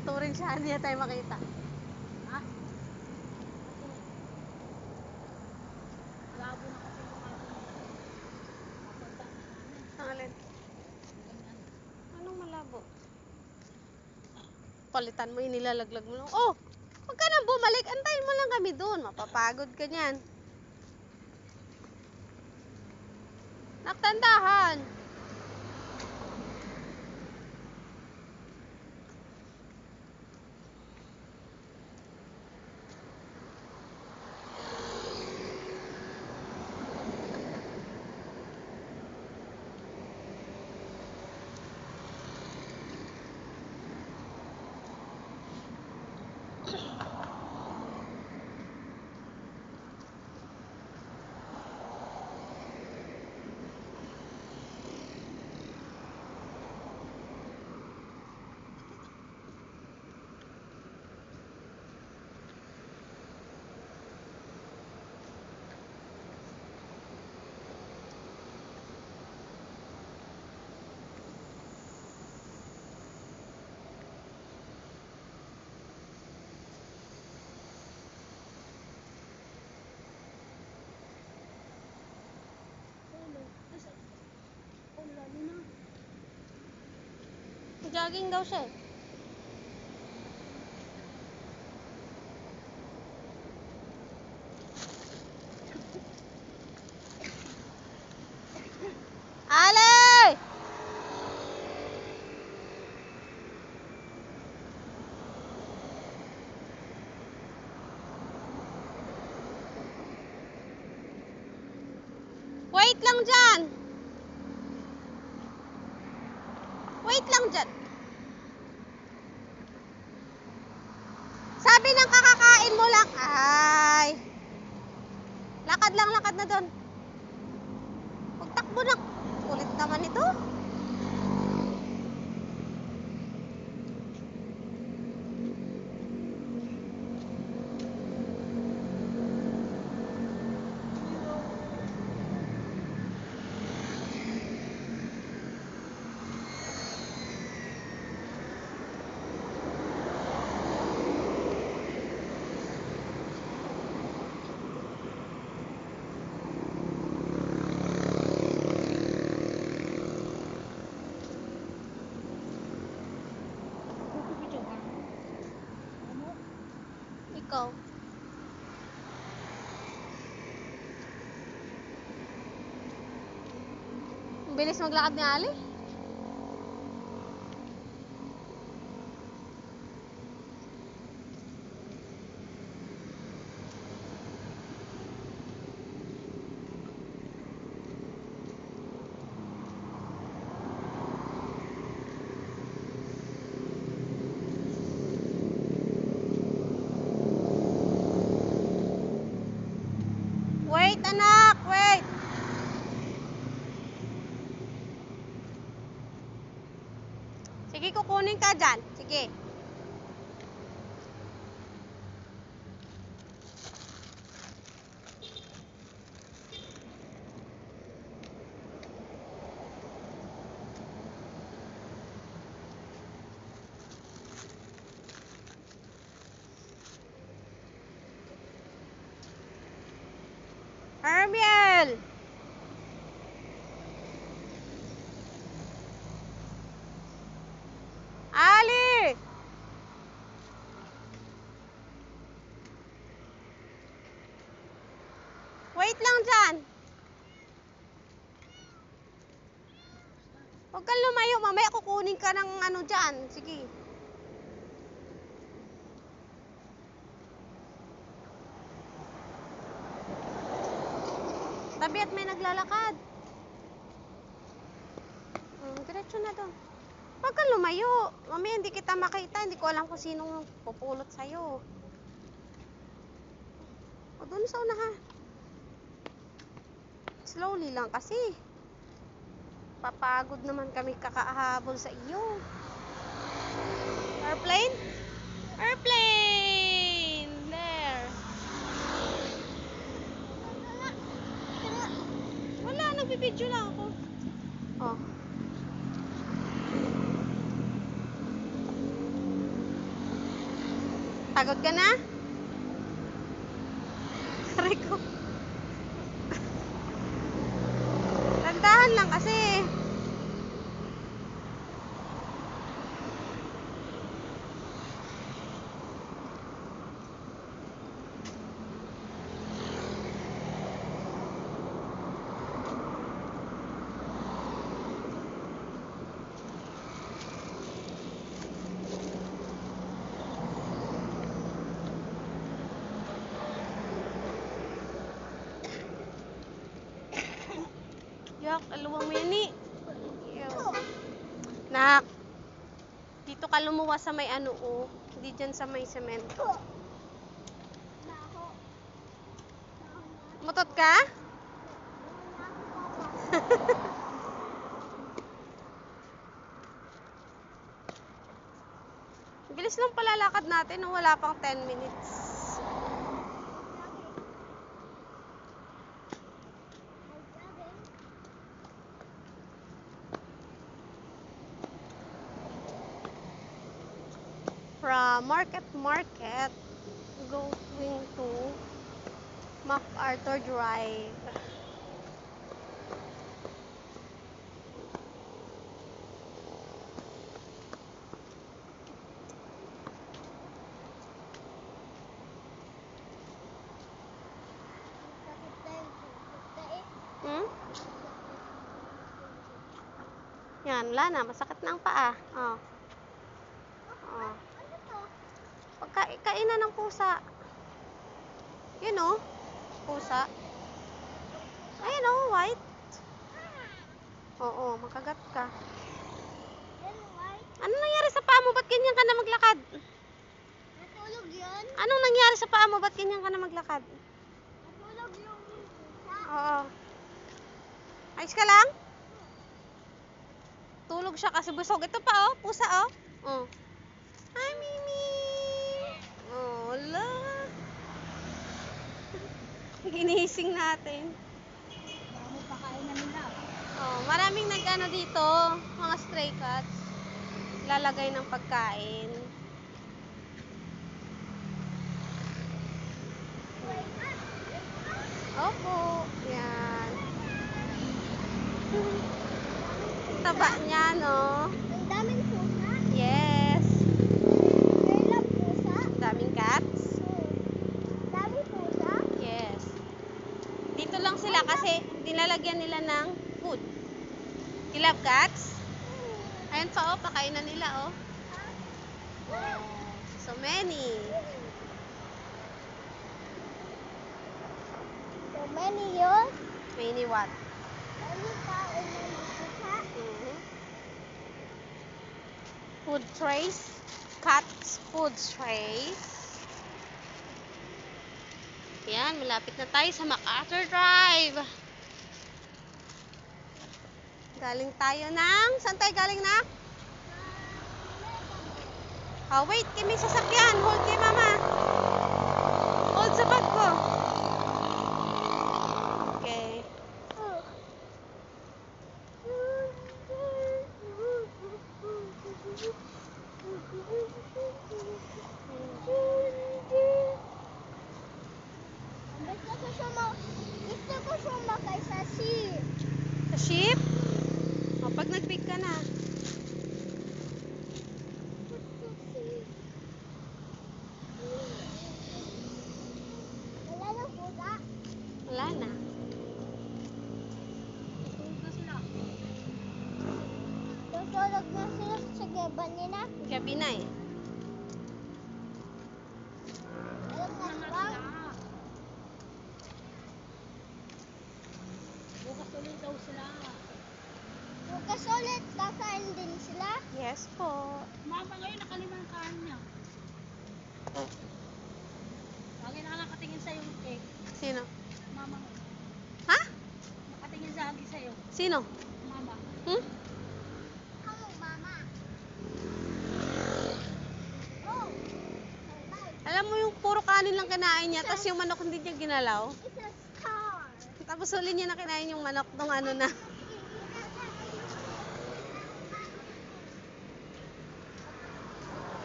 turing siya, hindi na tayo makita. Ha? Labo na kasi yung ating papunta na namin. Ang alin? Ganyan. Anong malabo? Palitan mo, inilalaglag mo lang. Oh! Huwag ka nang bumalik. Antayin mo lang kami doon. Mapapagod ka niyan. Naktandahan. Jogging daw siya eh. Ali! Wait lang dyan. Wait lang dyan. Sabi ng kakakain mo lang. Ay. Lakad lang, lakad na doon. Huwag takbo na. Ulit naman ito. Ikaw. Ang bilis maglakad ni Ali. Wait, anak! Wait! Sige, kukunin ka dyan. Sige. Hermiel! Ali! Wait lang dyan. Huwag kang lumayo. Mamaya kukunin ka ng ano dyan. Sige. Tabi at may naglalakad. Diretso na doon. Huwag kang lumayo. Mamaya hindi kita makita. Hindi ko alam kung sinong pupulot sa'yo. O doon sa unahan. Slowly lang kasi. Papagod naman kami kakahabol sa iyo. Airplane? Airplane! There. Wala, nagbibideo lang ako. Oh. Pagod ka na? Aray ko. Tandahan lang kasi. Yak, aluwang mo yan eh. Ew. Nak, dito ka lumuwas sa may ano oh. Hindi dyan sa may semento. Mutot ka? Bilis lang pala lakad natin, no? Wala pang 10 minutes. From Market going to MacArthur Drive. Hmm? Yan, wala na. Masakit na ang paa. Oh. Oh. Kainan ng pusa. Yun oh. Pusa. Ayun oh, white. Oo, makagat ka. Ano nangyari sa paa mo? Ba't ganyan ka na maglakad? Natulog yun? Anong nangyari sa paa mo? Ba't ganyan ka na maglakad? Natulog yung pusa. Oo. Ayos ka lang? Tulog siya kasi busog. Ito pa oh, pusa oh. Oh. Hi, Mimi! Oh, la. Ginising natin. Marami pa kain na nila. Oh, maraming nag-ano dito, mga stray cats. Lalagay ng pagkain. Opo, yan. Taba niya, no? Ang daming pusa. Yes. Kailang pusa. Daming cats. Ang daming pusa. Yes. Dito lang sila kasi nilalagyan nila ng food. You love cats? Ayun pa, oh, pakainan nila, oh. Oh, so many. So many yun. Many what? Many tao na pusa. Food trays. Cats food trays. Yan, malapit na tayo sa MacArthur Drive. Galing tayo ng... Saan tayo galing na? Oh, wait, may sasakyan. Hold kay mama. Hold sa bag ko. Okay. Gusto ko sumakay sa ship. Sa ship? O, pag nag-pick ka na. Wala lang pusa. Wala na. Tutulog na sila sa gaban nila. Gabi na eh. Alam na ba? Bukas ulit daw sila. Bukas ulit, kakain din sila. Yes po. Mama ngayon nakalimang kaan niya. Lagi na nakatingin sa'yo eh. Sino? Mama ngayon. Ha? Nakatingin sa agi sa'yo. Sino? Mama. Hmm? Hello, mama. Oh, bye. Alam mo yung puro kanin lang kinain niya, tapos yung manok hindi niya ginalaw. It's a star. Tapos huli niya na kinain yung manok nung ano na.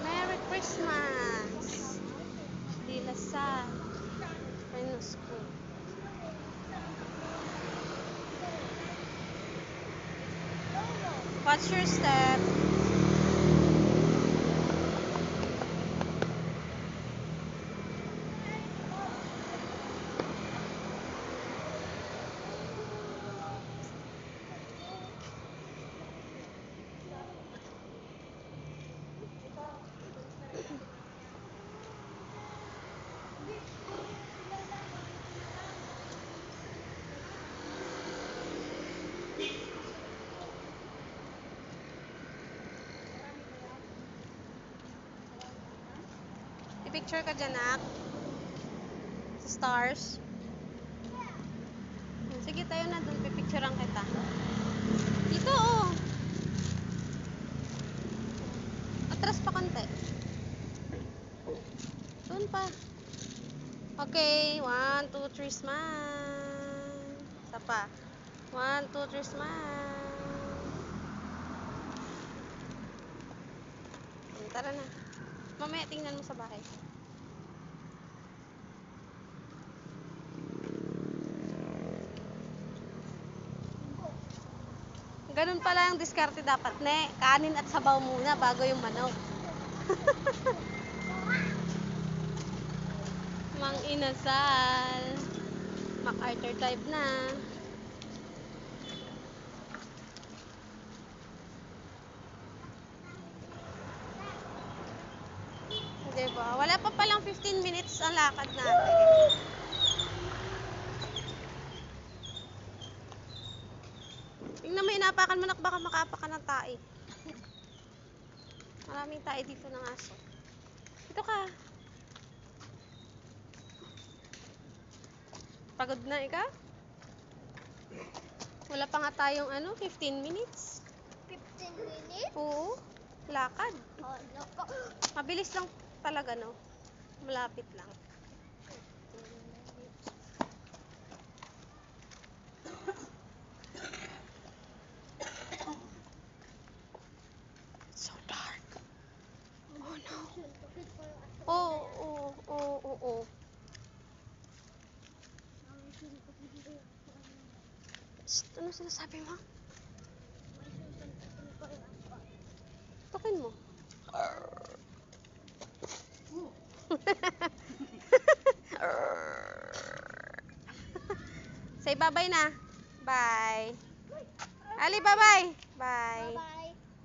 Merry Christmas! De La Salle Final School. Watch your step. Picture ka dyan, Nak. Sa stars. Sige, tayo na doon. Pipicturean kita. Dito, oh. Atras pa konti. Doon pa. Okay. 1, 2, 3, smile. Isa pa. 1, 2, 3, smile. Tara na. Mamaya tingnan mo sa bahay. Ganun pala yung diskarte dapat, ne. Kanin at sabaw muna bago yung manok. Mang inasal. MacArthur type na. Diba? Wala pa palang 15 minutes ang lakad natin. Tingnan mo, inapakan mo, baka makapakan ng tae. Maraming tae dito ng aso. Dito ka. Pagod na ikaw? Wala pa nga tayong 15 minutes. 15 minutes? Oo. Lakad. Oh, loko. Mabilis lang talaga, no? Malapit lang. So dark. Oh no. Oo. Shh, ano sinasabi mo? Tukin mo. Say bye-bye na. Bye. Ali, bye-bye. Bye. Bye-bye.